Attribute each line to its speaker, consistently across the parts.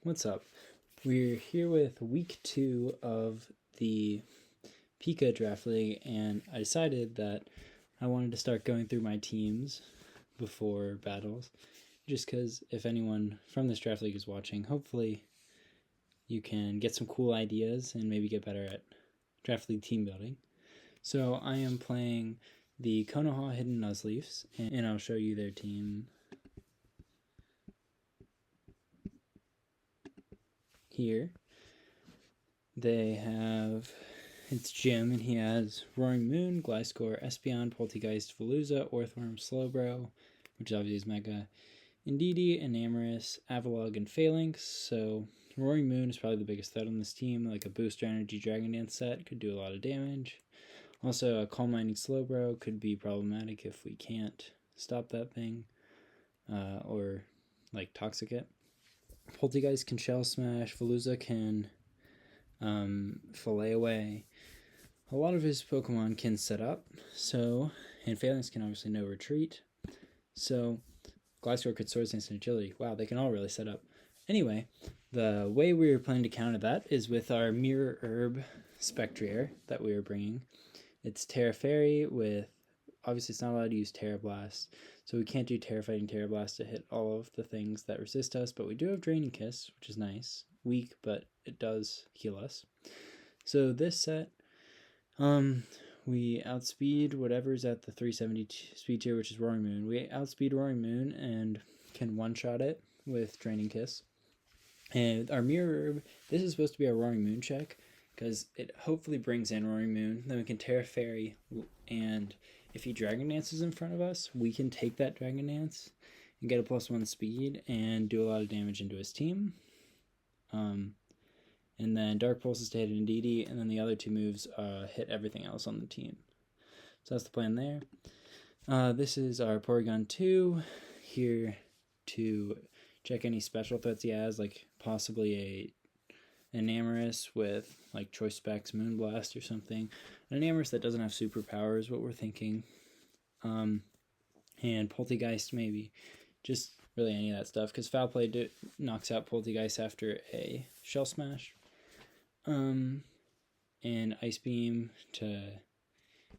Speaker 1: What's up? We're here with week 2 of the PIKA Draft League, and I decided that I wanted to start going through my teams before battles, just because if anyone from this draft league is watching, hopefully you can get some cool ideas and maybe get better at draft league team building. So I am playing the Konoha Hidden Nuzleafs, and I'll show you their team here. They have, it's Jim, and he has Roaring Moon, Gliscor, Espeon, Poltegeist, Veluza, Orthworm, Slowbro, which obviously is Mega, Indeedee, Enamorus, Avalugg, and Phalanx. So Roaring Moon is probably the biggest threat on this team. Like a Booster Energy Dragon Dance set could do a lot of damage. Also, a Calm Minding Slowbro could be problematic if we can't stop that thing, or like Toxic it. Poltegeist can Shell Smash, Veluza can fillet away. A lot of his Pokemon can set up, and Phalanx can obviously no retreat. So Gliscor could Sword Stance and Agility. Wow, they can all really set up. Anyway, the way we were planning to counter that is with our Mirror Herb Spectrier that we were bringing. It's Terra Fairy with, obviously it's not allowed to use Terra Blast, so we can't do Terra Fighting Terra Blast to hit all of the things that resist us, but we do have Draining Kiss, which is nice. Weak, but it does heal us. So this set, we outspeed whatever's at the 370 speed tier, which is Roaring Moon. We outspeed Roaring Moon and can one-shot it with Draining Kiss. And our Mirror Herb, this is supposed to be our Roaring Moon check, because it hopefully brings in Roaring Moon. Then we can Terra Fairy, and if he Dragon Dances in front of us, we can take that Dragon Dance and get a +1 speed and do a lot of damage into his team. And then Dark Pulse is to hit Indeedee, and then the other two moves hit everything else on the team. So that's the plan there. This is our Porygon 2, here to check any special threats he has, like possibly a Enamorus with like Choice Specs, Moonblast or something. An Enamorus that doesn't have superpower is what we're thinking. And Poltegeist maybe. Just really any of that stuff, because Foul Play knocks out Poltegeist after a Shell Smash. And Ice Beam to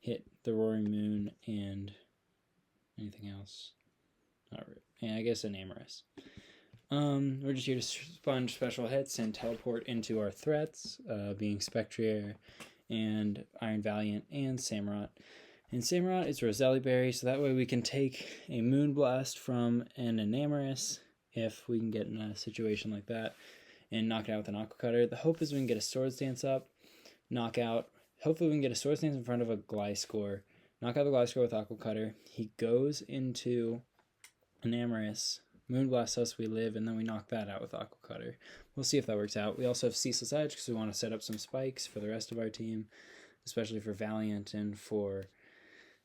Speaker 1: hit the Roaring Moon and anything else. And I guess Enamorus. We're just here to sponge special hits and teleport into our threats, being Spectrier and Iron Valiant and Samurott. And Samurott is Roselli Berry, so that way we can take a Moonblast from an Enamorus if we can get in a situation like that and knock it out with an Aqua Cutter. The hope is we can get a Sword Stance up, knock out. Hopefully we can get a Sword Stance in front of a Gliscor, knock out the Gliscor with Aqua Cutter. He goes into Enamorus, Moonblast us, we live, and then we knock that out with Aqua Cutter. We'll see if that works out. We also have Ceaseless Edge because we want to set up some spikes for the rest of our team, especially for Valiant and for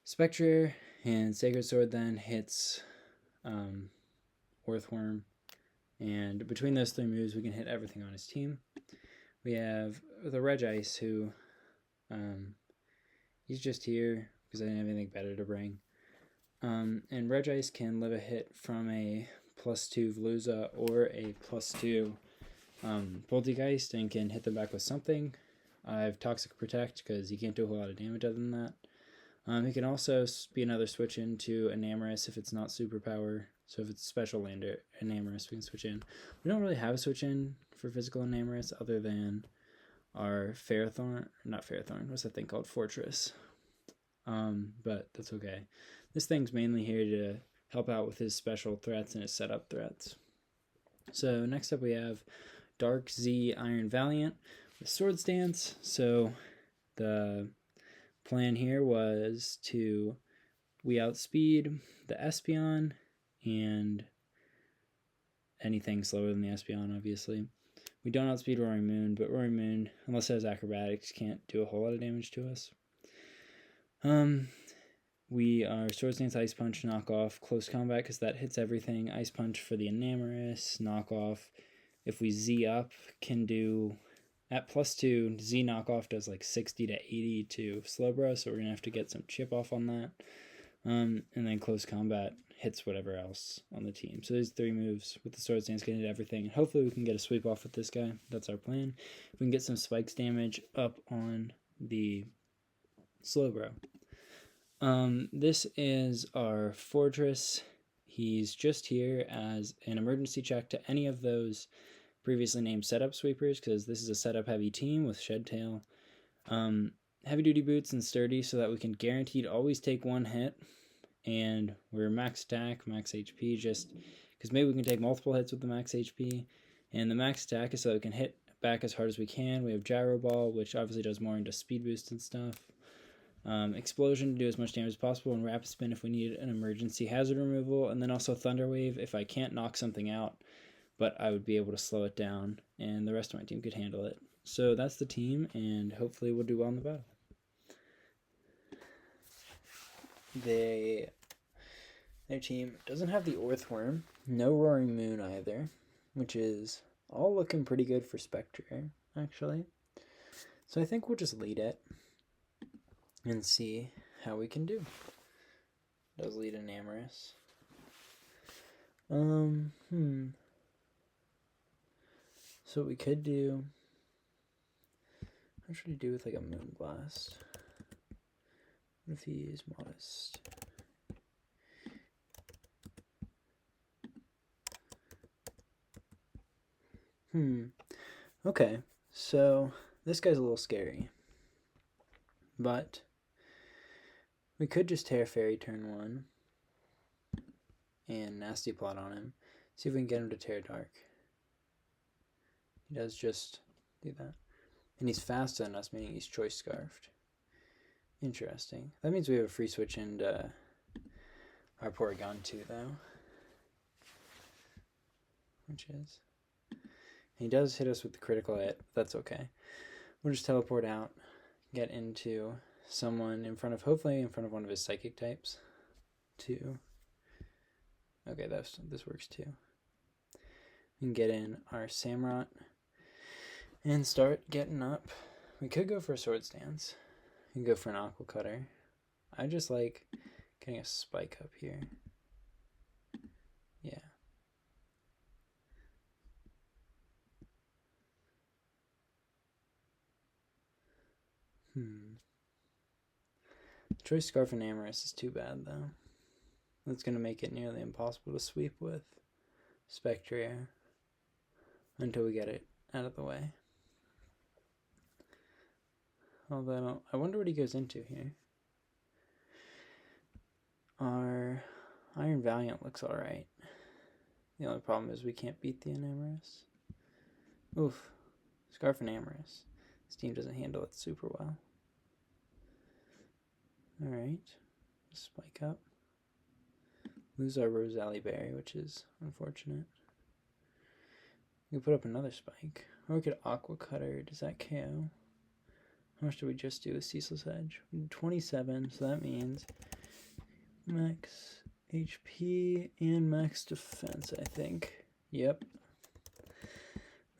Speaker 1: Spectrier. And Sacred Sword then hits Orthworm. And between those three moves, we can hit everything on his team. We have the Regice, who he's just here because I didn't have anything better to bring. And Regice can live a hit from a +2 Veluza or a +2 Poltegeist and can hit them back with something. I have Toxic Protect because he can't do a whole lot of damage other than that. He can also be another switch into Enamorus if it's not superpower. So if it's Special Lander Enamorus, we can switch in. We don't really have a switch in for physical Enamorus other than our not Fairthorn, what's that thing called? Fortress. But that's okay. This thing's mainly here to help out with his special threats and his setup threats. So next up we have Dark Z Iron Valiant with Sword Stance. So the plan here was we outspeed the Espeon and anything slower than the Espeon, obviously. We don't outspeed Roaring Moon, but Roaring Moon, unless it has Acrobatics, can't do a whole lot of damage to us. We are Sword Stance, Ice Punch, Knock Off, Close Combat, because that hits everything. Ice Punch for the Enamorus, Knock Off. If we Z up, can do, at +2, Z Knock Off does like 60 to 80 to Slowbro, so we're going to have to get some chip off on that. And then Close Combat hits whatever else on the team. So these 3 moves with the Swords Dance can hit everything. Hopefully we can get a sweep off with this guy. That's our plan. We can get some spikes damage up on the Slowbro. This is our Fortress. He's just here as an emergency check to any of those previously named setup sweepers, because this is a setup heavy team with Shedtail. Heavy duty boots and sturdy, so that we can guaranteed always take 1 hit, and we're max attack, max HP, just because maybe we can take multiple hits with the max HP, and the max attack is so that we can hit back as hard as we can. We have Gyro Ball, which obviously does more into speed boost and stuff. Explosion to do as much damage as possible, and Rapid Spin if we need an emergency hazard removal, and then also Thunder Wave if I can't knock something out, but I would be able to slow it down, and the rest of my team could handle it. So that's the team, and hopefully we'll do well in the battle. Their team doesn't have the Orthworm, no Roaring Moon either, which is all looking pretty good for Spectrier, actually. So I think we'll just lead it and see how we can do. It does lead an Amorous. So what we could do, what should we do with like a Moonblast? What if he is modest? Okay, so this guy's a little scary, but we could just Terra Fairy turn 1 and Nasty Plot on him. See if we can get him to Terra Dark. He does just do that. And he's faster than us, meaning he's Choice Scarfed. Interesting. That means we have a free switch into our Porygon too, though. Which is... He does hit us with the critical hit, but that's okay. We'll just teleport out, get into someone in front of, hopefully in front of one of his psychic types. 2. Okay, this works too. We can get in our Samurott and start getting up. We could go for a Swords Dance. We can go for an Aqua Cutter. I just like getting a spike up here. Yeah. Choice Scarf and Amorous is too bad, though. That's going to make it nearly impossible to sweep with Spectrier until we get it out of the way. Although, I wonder what he goes into here. Our Iron Valiant looks alright. The only problem is we can't beat the Amorous. Oof. Scarf and Amorous. This team doesn't handle it super well. Alright. Spike up. Lose our Rosalie Berry, which is unfortunate. We can put up another spike. Or we could Aqua Cutter. Does that KO? How much did we just do with Ceaseless Edge? 27, so that means max HP and max defense, I think. Yep.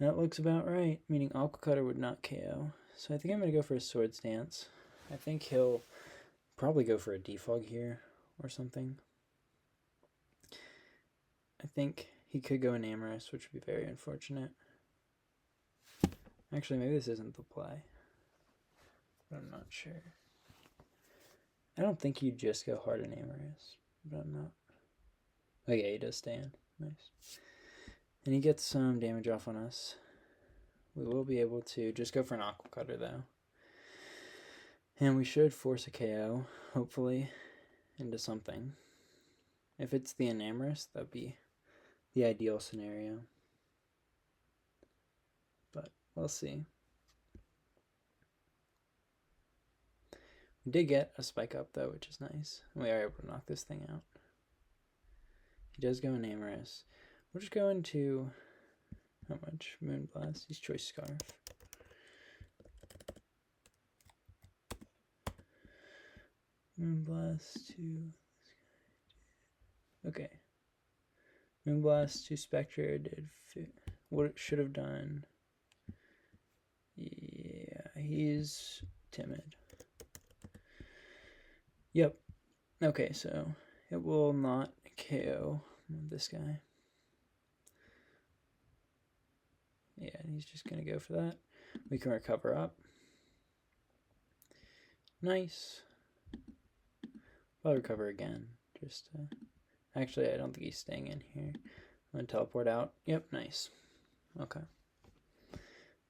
Speaker 1: That looks about right, meaning Aqua Cutter would not KO. So I think I'm going to go for a Swords Dance. I think he'll probably go for a Defog here or something. I think he could go in Amorous, which would be very unfortunate. Actually, maybe this isn't the play. But I'm not sure. I don't think you just go hard in Amorous, but I'm not. Okay, he does stay in. Nice. And he gets some damage off on us. We will be able to just go for an Aqua Cutter, though. And we should force a KO, hopefully, into something. If it's the Enamorous, that would be the ideal scenario. But we'll see. We did get a spike up, though, which is nice. We are able to knock this thing out. He does go in Amorous. We'll just go into... How much? Moonblast. He's Choice Scarf. Moonblast to... Okay. Moonblast to Spectrier did what it should have done. Yeah, he's timid. Yep. Okay, so it will not KO this guy. Yeah, he's just going to go for that. We can recover up. Nice. I'll recover again. Just actually, I don't think he's staying in here. I'm going to teleport out. Yep, nice. Okay.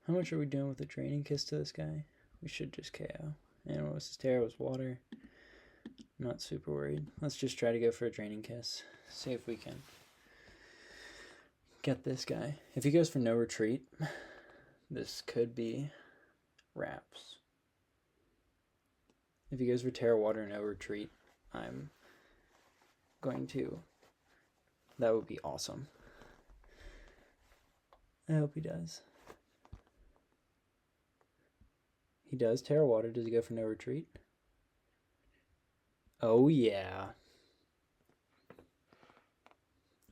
Speaker 1: How much are we doing with the Draining Kiss to this guy? We should just KO. And what was his terror? Was water. Not super worried. Let's just try to go for a Draining Kiss. See if we can get this guy. If he goes for no retreat, this could be wraps. If he goes for Terra Water, no retreat, I'm going to. That would be awesome. I hope he does. He does Terra Water. Does he go for no retreat? Oh yeah.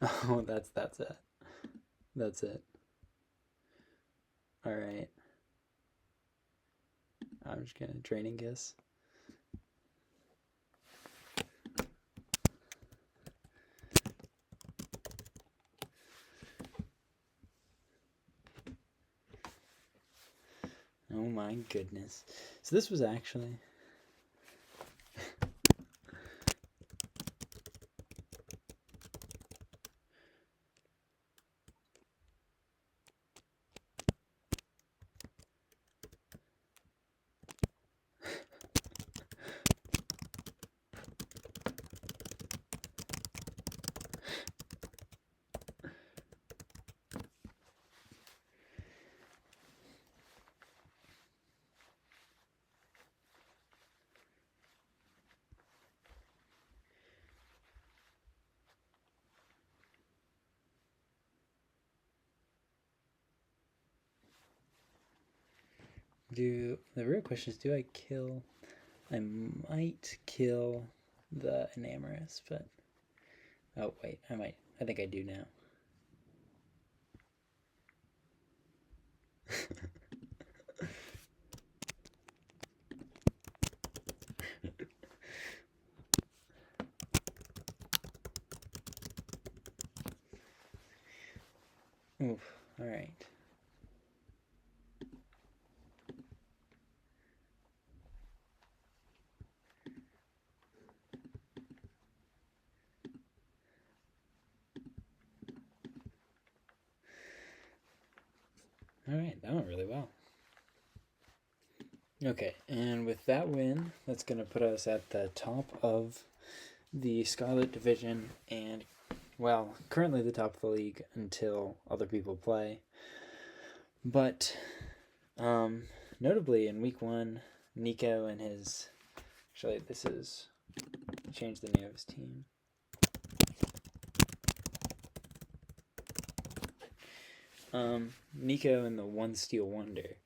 Speaker 1: Oh, that's it. That's it. All right. I'm just gonna Draining Kiss. Oh my goodness. So this was actually the real question is, do I kill? I might kill the Enamorous, but oh wait, I might. I think I do now. Oof. All right. All right, that went really well. Okay, and with that win, that's going to put us at the top of the Scarlet Division and, well, currently the top of the league until other people play. But notably in week 1, Nico and his, actually this is, change the name of his team. Nico and the One Steel Wonder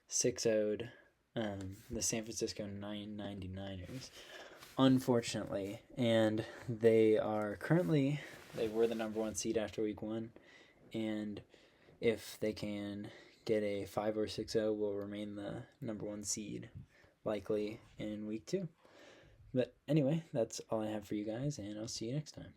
Speaker 1: 6-0'd the San Francisco 999ers, unfortunately, and they are currently, they were the number 1 seed after week 1, and if they can get a 5 or 6-0, will remain the number 1 seed likely in week 2. But anyway, that's all I have for you guys, and I'll see you next time.